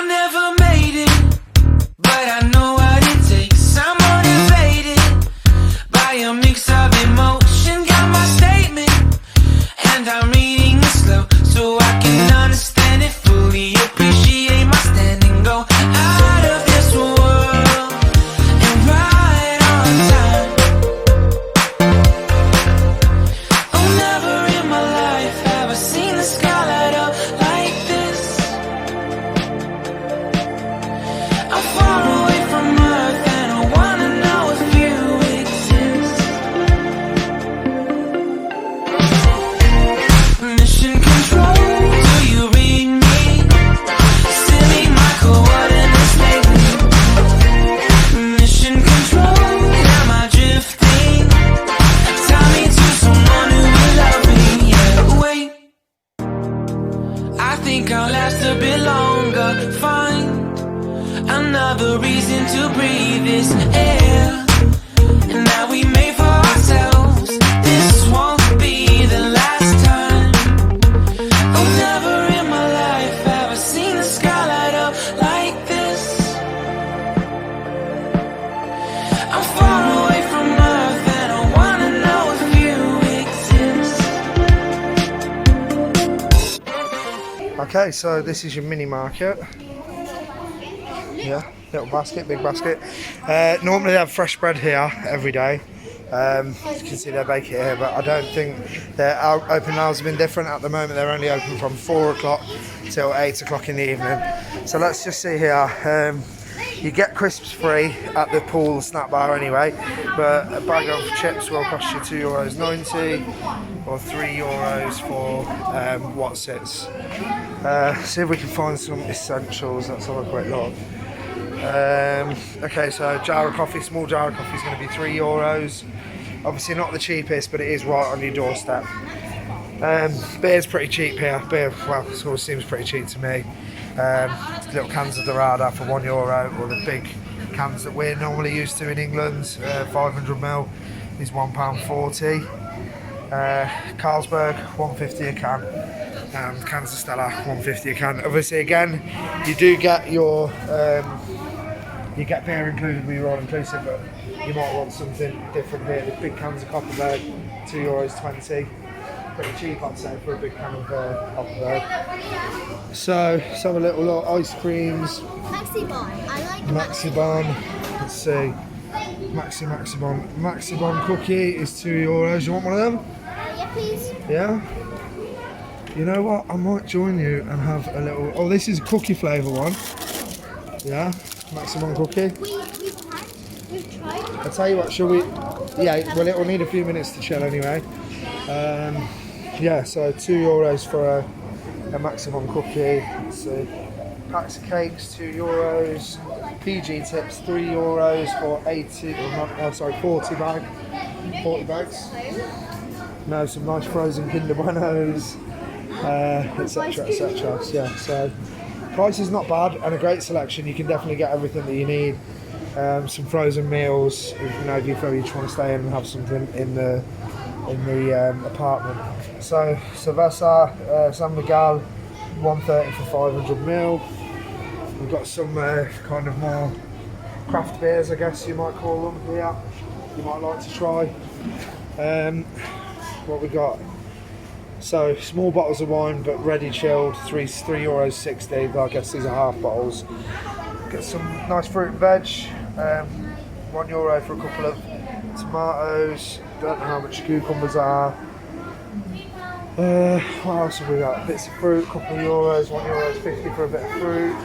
I never made it, but I know what it takes. I'm motivated by a mix of emotion. Got my statement, and I'm reading it slow so I can understand it fully. Appreciate my standing, go out of this world and right on time. Oh, never in my life have I seen the sky light up like this. I'm far away from Earth and I wanna know if you exist. Mission control, do you read me? Silly my coordinates lately. Mission control, am I drifting? Tie me to someone who will love me. Yeah, wait, I think I'll last a bit longer. Find another reason to breathe this air. And now we made for ourselves. This won't be the last time. Oh, never in my life have I seen the sky light up like this. I'm far away from Earth and I wanna know if you exist. Okay, so this is your mini market. Yeah, little basket, big basket. Normally they have fresh bread here every day. As you can see, they bake it here, but I don't think their open hours have been different. At the moment, they're only open from 4 o'clock till 8 o'clock in the evening. So let's just see here. You get crisps free at the pool snack bar anyway, but a bag of chips will cost you €2.90 or €3 for Watsits. See if we can find some essentials. Let's have a quick look. Okay, so jar of coffee, small jar of coffee is going to be €3. Obviously not the cheapest, but it is right on your doorstep. Beer's pretty cheap here. Beer, well, it always seems pretty cheap to me. Little cans of Dorada for €1, or the big cans that we're normally used to in England, 500ml is £1.40. Carlsberg, £1.50 a can. Cans of Stella, £1.50 a can. Obviously, again, you do get your you get beer included with your all inclusive, but you might want something different here. The big cans of Copperberg, €2.20. Pretty cheap, I'd say, for a big can of Copperberg. So, let's have a little look. Ice creams. Maxibon. I like Maxibon. Let's see. Maxibon cookie is €2. You want one of them? Yeah, please. Yeah? You know what? I might join you and have a little... Oh, this is a cookie flavour one. Yeah? Maximum cookie. We've tried. I'll tell you what, shall we... Yeah, well, it will need a few minutes to chill anyway. Yeah, so €2 for a maximum cookie. Let's see. Packs of cakes, €2. PG tips, €3 for 40 bags. Now some nice frozen Kinder Buenos, etc, etc. Yeah, so price is not bad and a great selection. You can definitely get everything that you need. Some frozen meals, if you feel you just want to stay in and have something in the apartment. So Cerveza San Miguel, $1.30 for 500ml. We've got some kind of more craft beers, I guess you might call them here. You might like to try. What we got? So small bottles of wine, but ready chilled, €3.60. I guess these are half bottles. Get some nice fruit and veg. €1 for a couple of tomatoes. Don't know how much cucumbers are. What else have we got? Bits of fruit, couple of euros, €1.50 for a bit of fruit.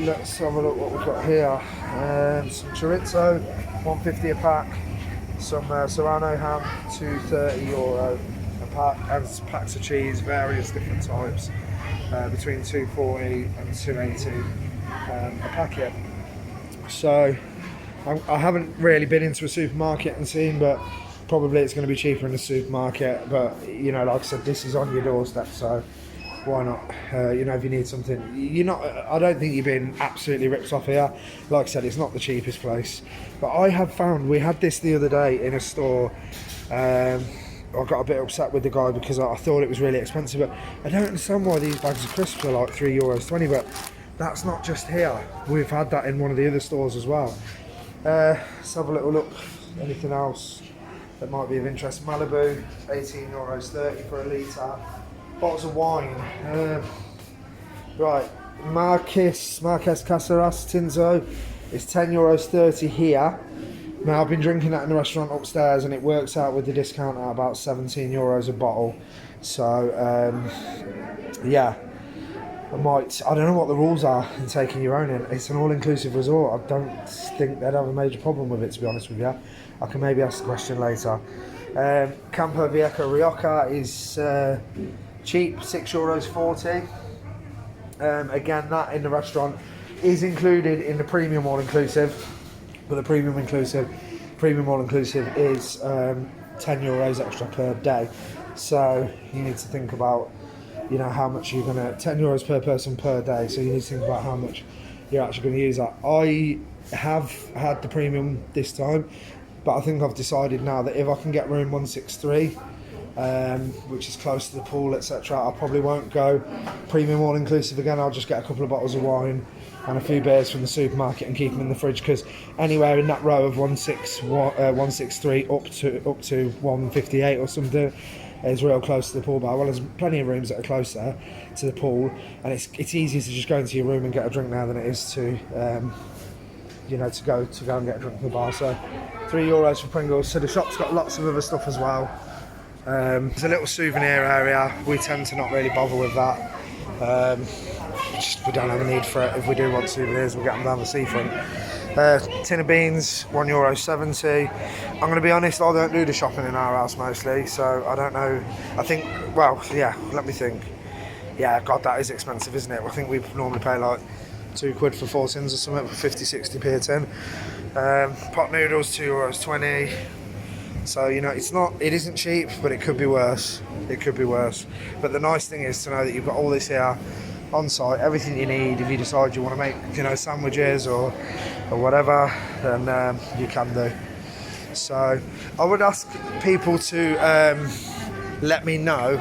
Let's have a look what we've got here. Some chorizo, $1.50 a pack. Some Serrano ham, €2.30 a pack, and packs of cheese, various different types, between $2.40 and $2.80 a packet. So I haven't really been into a supermarket and seen, but probably it's going to be cheaper in the supermarket. But you know, like I said, this is on your doorstep, so why not? You know, if you need something, I don't think you're being absolutely ripped off here. Like I said, it's not the cheapest place, but I have found, we had this the other day in a store. I got a bit upset with the guy because I thought it was really expensive, but I don't understand why these bags of crisps are like €3.20, but that's not just here. We've had that in one of the other stores as well. Let's have a little look. Anything else that might be of interest? Malibu, €18.30 for a litre. Bottles of wine. Right, Marques Caceres Tinto is €10.30 here. Now I've been drinking that in the restaurant upstairs, and it works out with the discount at about €17 a bottle. So yeah, I don't know what the rules are in taking your own in. It's an all-inclusive resort. I don't think they'd have a major problem with it, to be honest with you. I can maybe ask the question later. Campo Viejo Rioja is cheap, €6.40. Again, that in the restaurant is included in the premium all-inclusive, but the premium all-inclusive is €10 extra per day. So you need to think about, you know, how much you're gonna, €10 per person per day. So you need to think about how much you're actually going to use that. I have had the premium this time, but I think I've decided now that if I can get room 163, which is close to the pool, etc., I probably won't go premium all inclusive again. I'll just get a couple of bottles of wine and a few beers from the supermarket and keep them in the fridge, because anywhere in that row of 163 up to 158 or something is real close to the pool bar. Well, there's plenty of rooms that are closer to the pool, and it's easier to just go into your room and get a drink now than it is to you know, to go and get a drink from the bar. So €3 for Pringles. So the shop's got lots of other stuff as well. There's a little souvenir area. We tend to not really bother with that. We don't have a need for it. If we do want souvenirs, we'll get them down the seafront. Tin of beans, €1.70. I'm going to be honest, I don't do the shopping in our house mostly, so I don't know. I think, well, yeah, let me think. Yeah, God, that is expensive, isn't it? I think we normally pay like £2 for 4 tins or something, for 50-60p a tin. Pot noodles, €2.20. So, you know, it isn't cheap, but it could be worse. It could be worse. But the nice thing is to know that you've got all this here on site, everything you need. If you decide you want to make, you know, sandwiches or whatever, then you can do. So I would ask people to let me know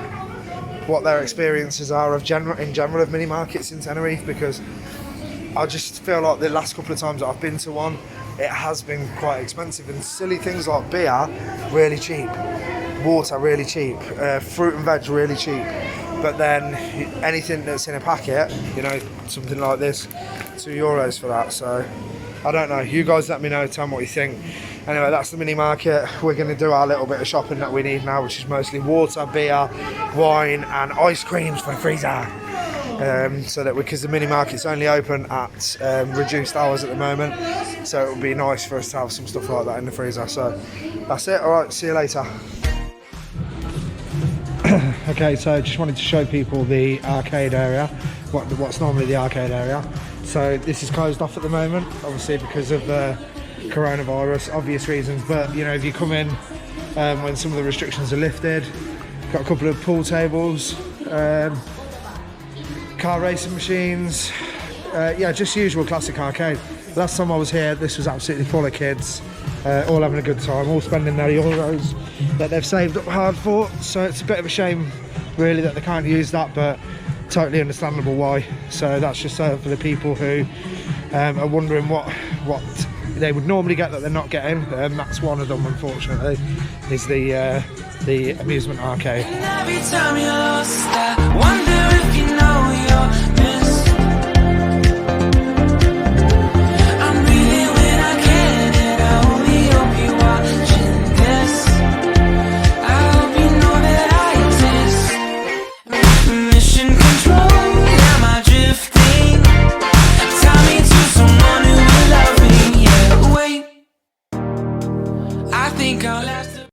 what their experiences are in general of mini markets in Tenerife, because I just feel like the last couple of times that I've been to one, it has been quite expensive, and silly things like beer, really cheap, water, really cheap, fruit and veg, really cheap. But then anything that's in a packet, you know, something like this, €2 for that. So I don't know. You guys let me know, tell me what you think. Anyway, that's the mini market. We're going to do our little bit of shopping that we need now, which is mostly water, beer, wine, and ice creams for the freezer. So that because the mini market's only open at reduced hours at the moment, so it would be nice for us to have some stuff like that in the freezer. So that's it. All right, see you later. Okay, so just wanted to show people the arcade area, what's normally the arcade area. So this is closed off at the moment, obviously because of the coronavirus, obvious reasons. But you know, if you come in when some of the restrictions are lifted, got a couple of pool tables, car racing machines, yeah, just usual classic arcade. Last time I was here, this was absolutely full of kids, all having a good time, all spending their euros that they've saved up hard for. So it's a bit of a shame really that they can't use that, but totally understandable why. So that's just for the people who are wondering what they would normally get that they're not getting. That's one of them, unfortunately, is the amusement arcade. And every time you're lost, I wonder if you know you're missed. I'm breathing when I can, and I only hope you're watching this. I hope you know that I exist. Mission control, am I drifting? Tie me to someone who will love me. Yeah, wait, I think I'll last.